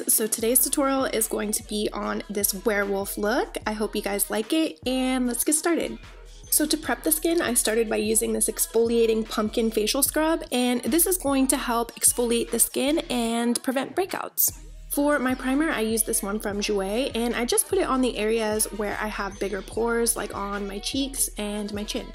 So today's tutorial is going to be on this werewolf look. I hope you guys like it, and let's get started. So to prep the skin, I started by using this exfoliating pumpkin facial scrub, and this is going to help exfoliate the skin and prevent breakouts. For my primer, I used this one from Jouer, and I just put it on the areas where I have bigger pores, like on my cheeks and my chin.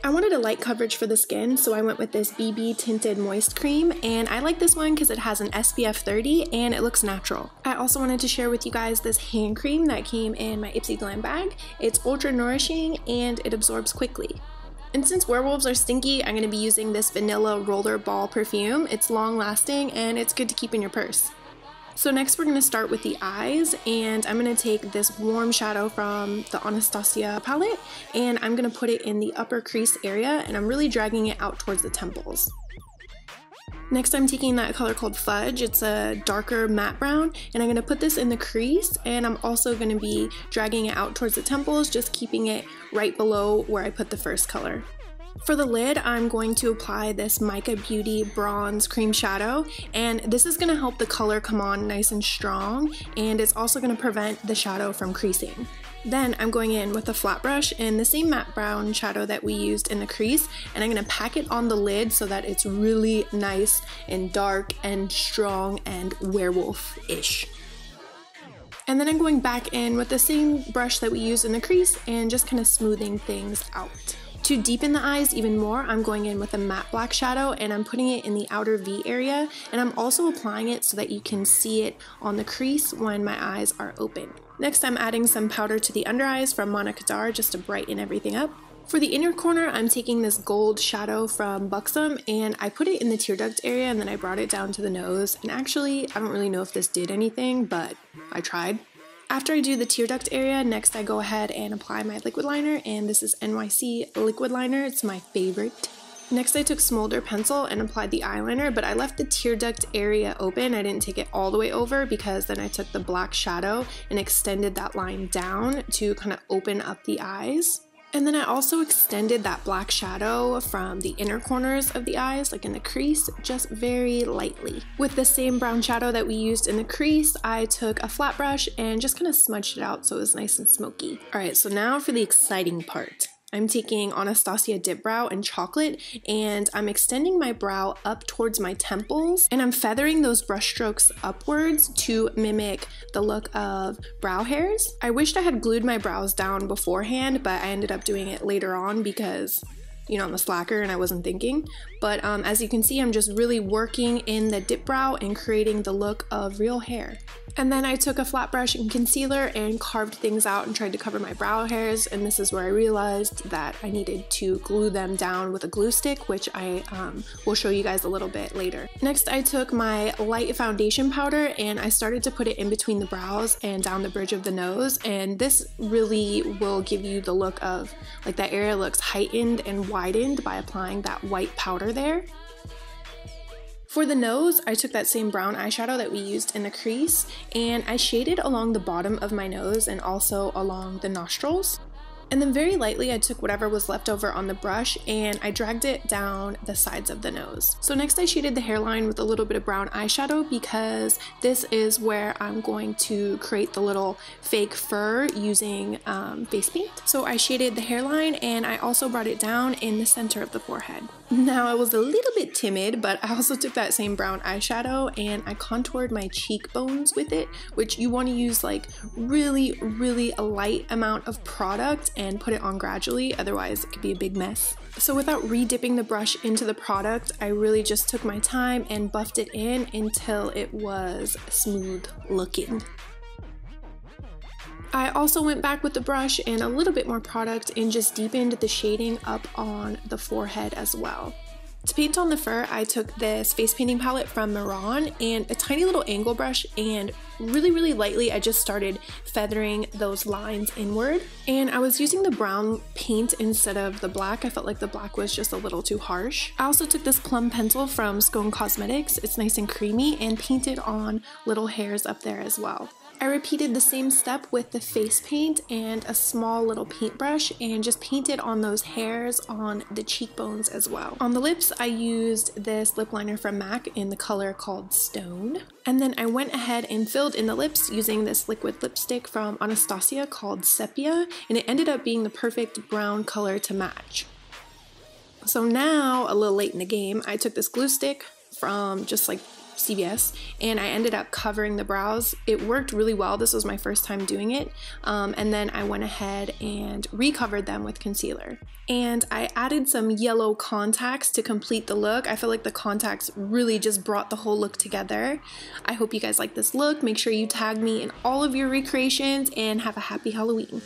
I wanted a light coverage for the skin, so I went with this BB Tinted Moist Cream, and I like this one because it has an SPF 30 and it looks natural. I also wanted to share with you guys this hand cream that came in my Ipsy Glam bag. It's ultra nourishing and it absorbs quickly. And since werewolves are stinky, I'm going to be using this Vanilla Roller Ball perfume. It's long lasting and it's good to keep in your purse. So next we're going to start with the eyes, and I'm going to take this warm shadow from the Anastasia palette and I'm going to put it in the upper crease area, and I'm really dragging it out towards the temples. Next I'm taking that color called Fudge. It's a darker matte brown, and I'm going to put this in the crease, and I'm also going to be dragging it out towards the temples, just keeping it right below where I put the first color. For the lid, I'm going to apply this Mica Beauty Bronze Cream Shadow, and this is going to help the color come on nice and strong, and it's also going to prevent the shadow from creasing. Then I'm going in with a flat brush in the same matte brown shadow that we used in the crease, and I'm going to pack it on the lid so that it's really nice and dark and strong and werewolf-ish. And then I'm going back in with the same brush that we used in the crease and just kind of smoothing things out. To deepen the eyes even more, I'm going in with a matte black shadow, and I'm putting it in the outer V area, and I'm also applying it so that you can see it on the crease when my eyes are open. Next, I'm adding some powder to the under eyes from Monica Dar just to brighten everything up. For the inner corner, I'm taking this gold shadow from Buxom, and I put it in the tear duct area, and then I brought it down to the nose. And actually, I don't really know if this did anything, but I tried. After I do the tear duct area, next I go ahead and apply my liquid liner, and this is NYC liquid liner. It's my favorite. Next I took Smolder pencil and applied the eyeliner, but I left the tear duct area open. I didn't take it all the way over because then I took the black shadow and extended that line down to kind of open up the eyes. And then I also extended that black shadow from the inner corners of the eyes, like in the crease, just very lightly. With the same brown shadow that we used in the crease, I took a flat brush and just kind of smudged it out so it was nice and smoky. Alright, so now for the exciting part. I'm taking Anastasia Dip Brow in chocolate, and I'm extending my brow up towards my temples, and I'm feathering those brush strokes upwards to mimic the look of brow hairs. I wished I had glued my brows down beforehand, but I ended up doing it later on because, you know, I'm a slacker and I wasn't thinking. But as you can see, I'm just really working in the dip brow and creating the look of real hair. And then I took a flat brush and concealer and carved things out and tried to cover my brow hairs, and this is where I realized that I needed to glue them down with a glue stick, which I will show you guys a little bit later. Next I took my light foundation powder and I started to put it in between the brows and down the bridge of the nose, and this really will give you the look of, like, that area looks heightened and widened by applying that white powder there. For the nose, I took that same brown eyeshadow that we used in the crease, and I shaded along the bottom of my nose and also along the nostrils. And then very lightly, I took whatever was left over on the brush and I dragged it down the sides of the nose. So next I shaded the hairline with a little bit of brown eyeshadow because this is where I'm going to create the little fake fur using face paint. So I shaded the hairline and I also brought it down in the center of the forehead. Now I was a little bit timid, but I also took that same brown eyeshadow and I contoured my cheekbones with it, which you want to use like really a light amount of product and put it on gradually, otherwise it could be a big mess. So without re-dipping the brush into the product, I really just took my time and buffed it in until it was smooth looking. I also went back with the brush and a little bit more product and just deepened the shading up on the forehead as well. To paint on the fur, I took this face painting palette from Raaar and a tiny little angle brush, and really lightly I just started feathering those lines inward. And I was using the brown paint instead of the black. I felt like the black was just a little too harsh. I also took this plum pencil from Scone Cosmetics. It's nice and creamy, and painted on little hairs up there as well. I repeated the same step with the face paint and a small little paintbrush and just painted on those hairs on the cheekbones as well. On the lips, I used this lip liner from MAC in the color called Stone. And then I went ahead and filled in the lips using this liquid lipstick from Anastasia called Sepia, and it ended up being the perfect brown color to match. So now, a little late in the game, I took this glue stick from just like CVS and I ended up covering the brows. It worked really well. This was my first time doing it. And then I went ahead and recovered them with concealer. And I added some yellow contacts to complete the look. I feel like the contacts really just brought the whole look together. I hope you guys like this look. Make sure you tag me in all of your recreations and have a happy Halloween.